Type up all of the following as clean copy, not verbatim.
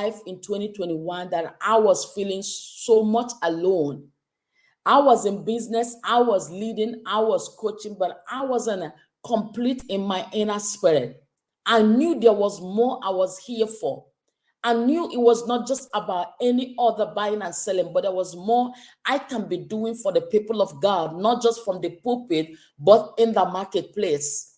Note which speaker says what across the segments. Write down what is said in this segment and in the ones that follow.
Speaker 1: life in 2021 that I was feeling so much alone. I was in business, I was leading, I was coaching, but I wasn't complete in my inner spirit. I knew there was more I was here for. I knew it was not just about any other buying and selling, but there was more I can be doing for the people of God, not just from the pulpit, but in the marketplace.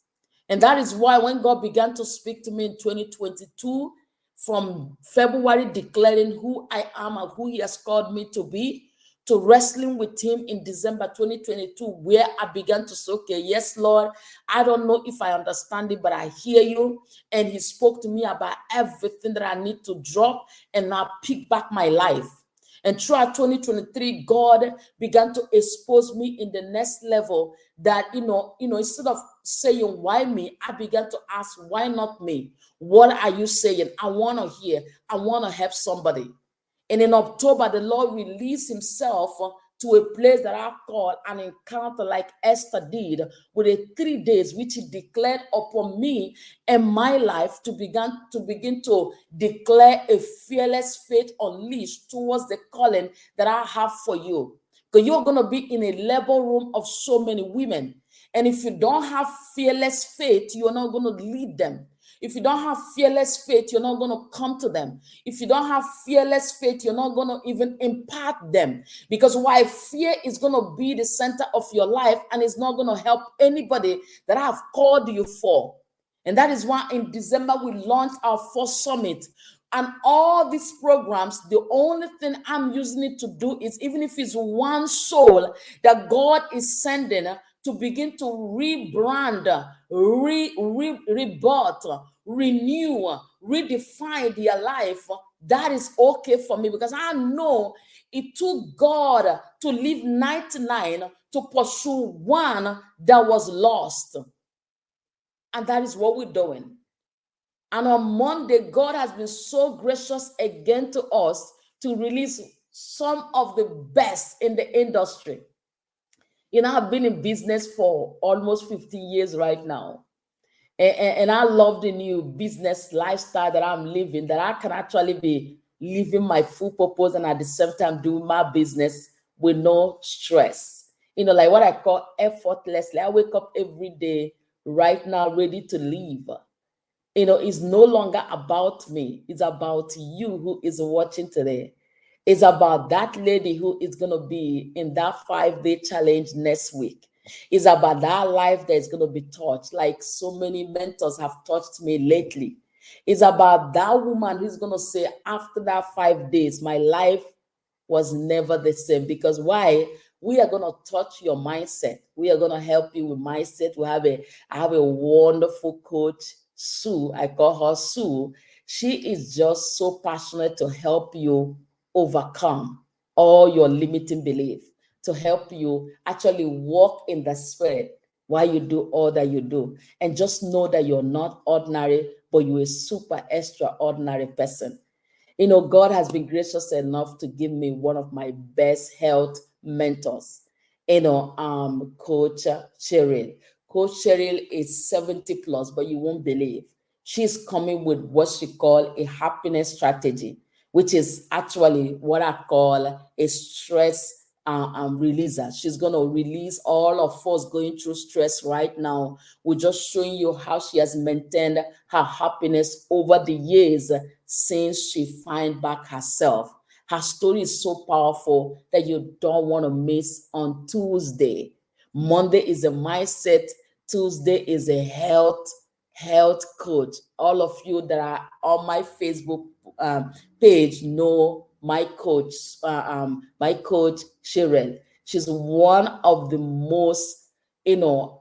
Speaker 1: And that is why when God began to speak to me in 2022, from February declaring who I am and who He has called me to be, to wrestling with Him in December 2022, where I began to say, okay, yes, Lord, I don't know if I understand it, but I hear you. And He spoke to me about everything that I need to drop and now pick back my life. And throughout 2023, God began to expose me in the next level that, instead of saying, why me? I began to ask, why not me? What are you saying? I want to hear. I want to help somebody. And in October, the Lord released Himself to a place that I call an encounter like Esther did, with a 3 days, which He declared upon me and my life to begin to declare a fearless faith unleashed towards the calling that I have for you. Because you're going to be in a labor room of so many women. And if you don't have fearless faith, you're not going to lead them. If you don't have fearless faith, you're not going to come to them. If you don't have fearless faith, you're not going to even impart them. Because why? Fear is going to be the center of your life, and it's not going to help anybody that I have called you for. And that is why in December, we launched our first summit. And all these programs, the only thing I'm using it to do is, even if it's one soul that God is sending to begin to rebrand, rebirth, renew, redefine their life, that is okay for me, because I know it took God to leave 99 to pursue one that was lost. And that is what we're doing. And on Monday, God has been so gracious again to us to release some of the best in the industry. I've been in business for almost 15 years right now. And I love the new business lifestyle that I'm living, that I can actually be living my full purpose and at the same time doing my business with no stress. Like what I call effortlessly. I wake up every day right now ready to leave. It's no longer about me. It's about you who is watching today. It's about that lady who is going to be in that 5-day challenge next week. It's about that life that is going to be touched, like so many mentors have touched me lately. It's about that woman who's going to say, after that 5 days, my life was never the same. Because why? We are going to touch your mindset. We are going to help you with mindset. I have a wonderful coach, Sue. I call her Sue. She is just so passionate to help you overcome all your limiting belief, to help you actually walk in the spirit while you do all that you do. And just know that you're not ordinary, but you're a super extraordinary person. God has been gracious enough to give me one of my best health mentors, Coach Cheryl. Coach Cheryl is 70 plus, but you won't believe. She's coming with what she call a happiness strategy, which is actually what I call a stress releaser. She's going to release all of us going through stress right now. We're just showing you how she has maintained her happiness over the years since she find back herself. Her story is so powerful that you don't want to miss on Tuesday. Monday is a mindset. Tuesday is a health coach. All of you that are on my Facebook page know my coach, Cheryl. She's one of the most,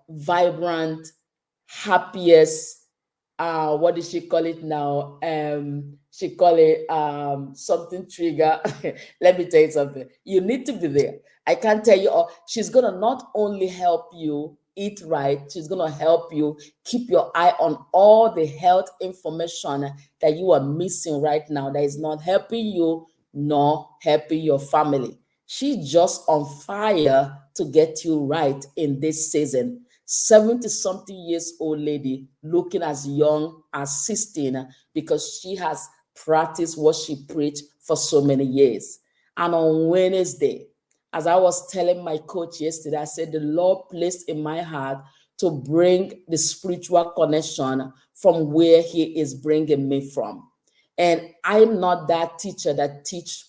Speaker 1: vibrant, happiest. What did she call it now? She call it something trigger. Let me tell you something. You need to be there. I can't tell you all. She's gonna not only help you eat right, she's gonna help you keep your eye on all the health information that you are missing right now, that is not helping you nor helping your family. She's just on fire to get you right in this season. 70-something years old lady looking as young as 16, because she has practice what she preached for so many years. And on Wednesday, as I was telling my coach yesterday, I said, the Lord placed in my heart to bring the spiritual connection from where he is bringing me from. And I'm not that teacher that teach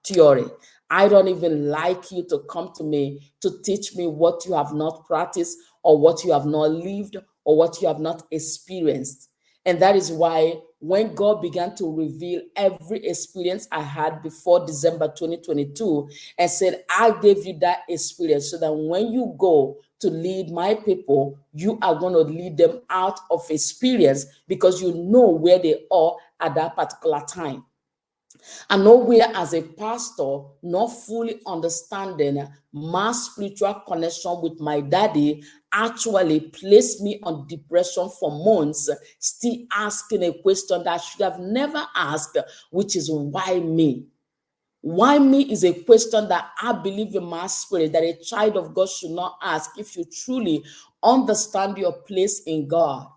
Speaker 1: theory. I don't even like you to come to me to teach me what you have not practiced or what you have not lived or what you have not experienced. And that is why when God began to reveal every experience I had before December 2022 and said, I gave you that experience so that when you go to lead my people, you are going to lead them out of experience because you know where they are at that particular time. And nowhere as a pastor, not fully understanding my spiritual connection with my daddy actually placed me on depression for months, still asking a question that I should have never asked, which is why me? Why me is a question that I believe in my spirit that a child of God should not ask if you truly understand your place in God.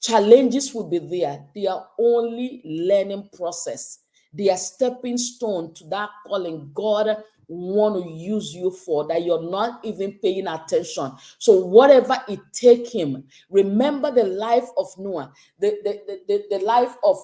Speaker 1: Challenges will be there. They are only learning process. They are stepping stone to that calling God want to use you for that you're not even paying attention. So whatever it take him, remember the life of Noah, the life of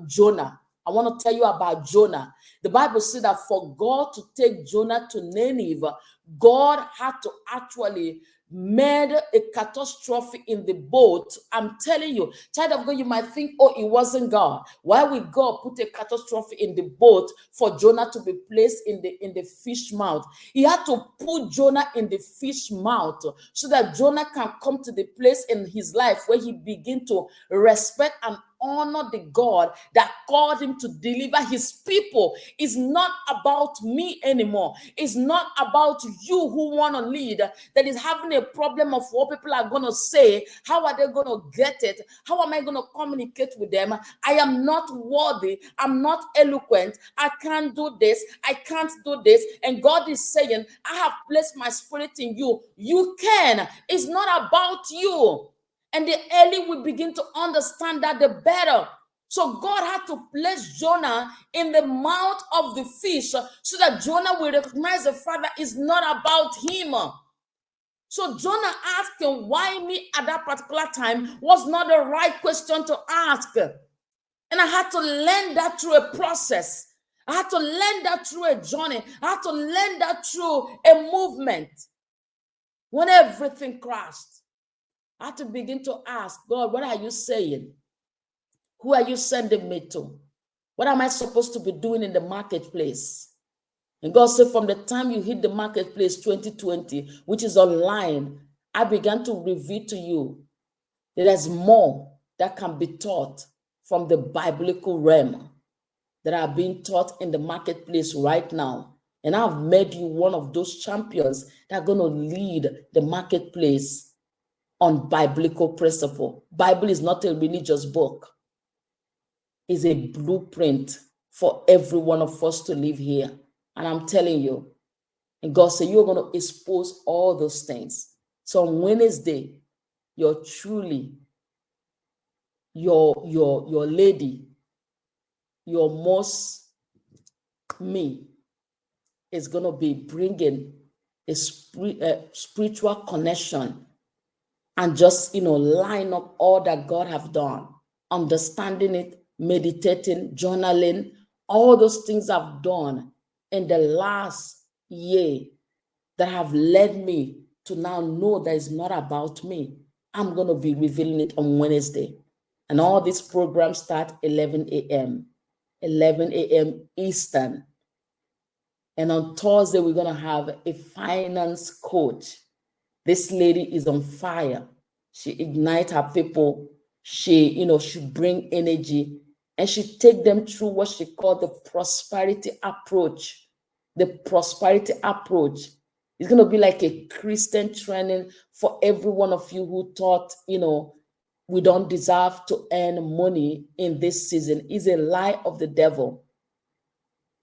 Speaker 1: Jonah. I want to tell you about Jonah. The Bible said that for God to take Jonah to Nineveh, God had to actually made a catastrophe in the boat. I'm telling you, child of God, you might think, oh, it wasn't God. Why would God put a catastrophe in the boat for Jonah to be placed in the fish mouth? He had to put Jonah in the fish mouth so that Jonah can come to the place in his life where he begin to respect and honor the God that called him to deliver his people. It's not about me anymore. It's not about you who want to lead that is having a problem of what people are going to say. How are they going to get it? How am I going to communicate with them? I am not worthy. I'm not eloquent. I can't do this. I can't do this. And God is saying, I have placed my spirit in you. You can. It's not about you. And the early we begin to understand that, the better. So God had to place Jonah in the mouth of the fish so that Jonah will recognize the fact that it's not about him. So Jonah asking why me at that particular time was not the right question to ask. And I had to learn that through a process. I had to learn that through a journey. I had to learn that through a movement. When everything crashed, I had to begin to ask, God, what are you saying? Who are you sending me to? What am I supposed to be doing in the marketplace? And God said, from the time you hit the marketplace 2020, which is online, I began to reveal to you that there's more that can be taught from the biblical realm that are being taught in the marketplace right now. And I've made you one of those champions that are going to lead the marketplace on biblical principle. Bible is not a religious book. It's a blueprint for every one of us to live here. And I'm telling you, and God said, you're going to expose all those things. So on Wednesday, you're truly your lady, your most me is going to be bringing a spiritual connection and just, line up all that God have done, understanding it, meditating, journaling, all those things I've done in the last year that have led me to now know that it's not about me. I'm going to be revealing it on Wednesday. And all these programs start 11 a.m., 11 a.m. Eastern. And on Thursday, we're going to have a finance coach. This lady is on fire. She ignites her people. She bring energy and she take them through what she called the prosperity approach. The prosperity approach is going to be like a Christian training for every one of you who thought, we don't deserve to earn money in this season. It's a lie of the devil.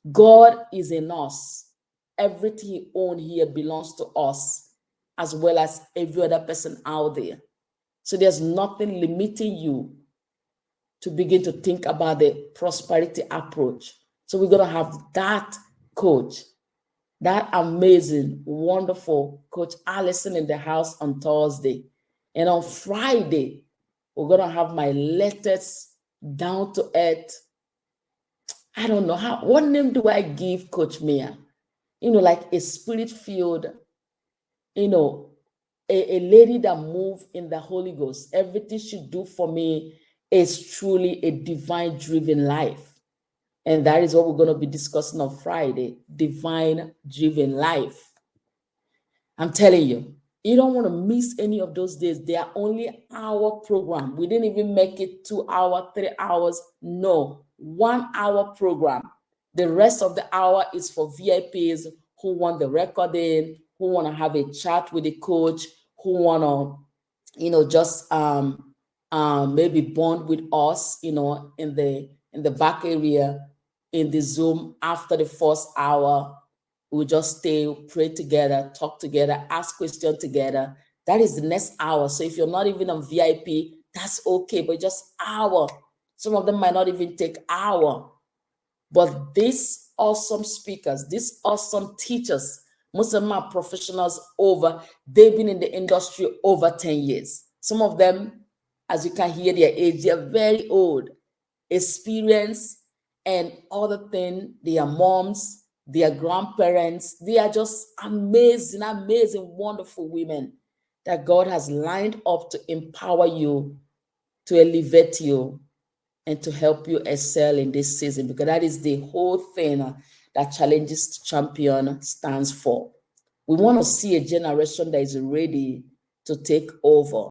Speaker 1: God is in us. Everything he owns here belongs to us, as well as every other person out there. So there's nothing limiting you to begin to think about the prosperity approach. So we're going to have that coach, that amazing, wonderful coach Allison in the house on Thursday. And on Friday, we're going to have my latest down to earth. I don't know what name do I give Coach Mia? Like a spirit filled, a lady that moves in the Holy Ghost. Everything she do for me is truly a divine driven life. And that is what we're going to be discussing on Friday, divine driven life. I'm telling you, you don't want to miss any of those days. They are only hour program. We didn't even make it 2 hours, 3 hours. No, 1 hour program. The rest of the hour is for VIPs who want the recording, who want to have a chat with the coach, who want to, just maybe bond with us, in the back area in the Zoom after the first hour. We'll just stay, pray together, talk together, ask questions together. That is the next hour. So if you're not even on VIP, that's okay, but just hour. Some of them might not even take hour. But these awesome speakers, these awesome teachers, most of them are professionals they've been in the industry over 10 years. Some of them, as you can hear their age, they're very old, experience and other thing. They are moms, they are grandparents. They are just amazing, amazing, wonderful women that God has lined up to empower you, to elevate you, and to help you excel in this season, because that is the whole thing that Challenges to Champion stands for. We want to see a generation that is ready to take over.